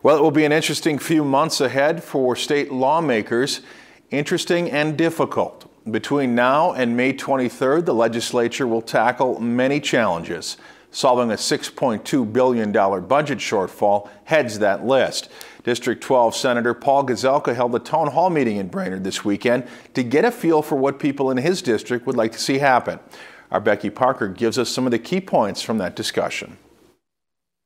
Well, it will be an interesting few months ahead for state lawmakers. Interesting and difficult. Between now and May 23rd, the legislature will tackle many challenges. Solving a $6.2 billion budget shortfall heads that list. District 12 Senator Paul Gazelka held a town hall meeting in Brainerd this weekend to get a feel for what people in his district would like to see happen. Our Becky Parker gives us some of the key points from that discussion.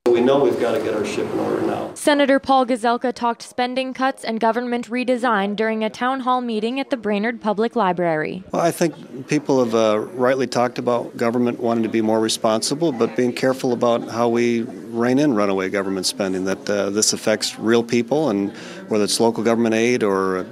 We know we've got to get our ship in order now. Senator Paul Gazelka talked spending cuts and government redesign during a town hall meeting at the Brainerd Public Library. Well, I think people have rightly talked about government wanting to be more responsible, but being careful about how we rein in runaway government spending, that this affects real people, and whether it's local government aid or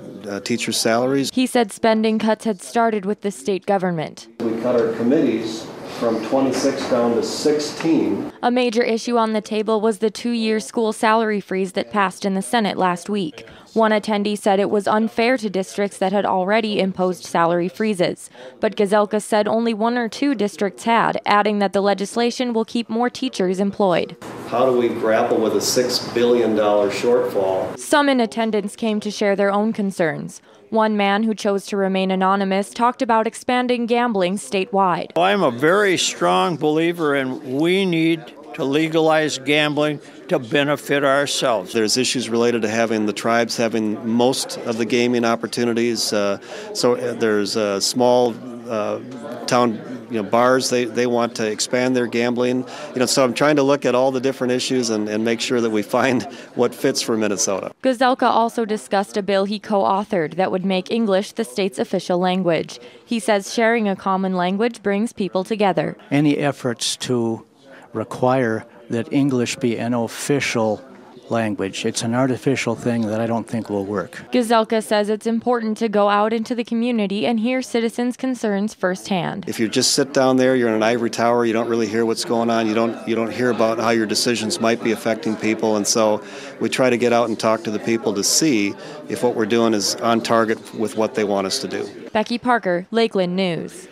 teachers' salaries. He said spending cuts had started with the state government. We cut our committees from 26 down to 16. A major issue on the table was the 2-year school salary freeze that passed in the Senate last week. One attendee said it was unfair to districts that had already imposed salary freezes. But Gazelka said only 1 or 2 districts had, adding that the legislation will keep more teachers employed. How do we grapple with a $6 billion shortfall? Some in attendance came to share their own concerns. One man who chose to remain anonymous talked about expanding gambling statewide. I'm a very strong believer in we need to legalize gambling to benefit ourselves. There's issues related to having the tribes having most of the gaming opportunities. So there's small town bars, they want to expand their gambling. So I'm trying to look at all the different issues and make sure that we find what fits for Minnesota. Gazelka also discussed a bill he co-authored that would make English the state's official language. He says sharing a common language brings people together. Any efforts to require that English be an official language, it's an artificial thing that I don't think will work. Gazelka says it's important to go out into the community and hear citizens' concerns firsthand. If you just sit down there, you're in an ivory tower, you don't really hear what's going on, you don't hear about how your decisions might be affecting people, and so we try to get out and talk to the people to see if what we're doing is on target with what they want us to do. Becky Parker, Lakeland News.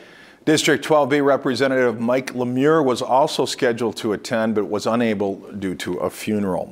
District 12B Representative Mike Lemure was also scheduled to attend but was unable due to a funeral.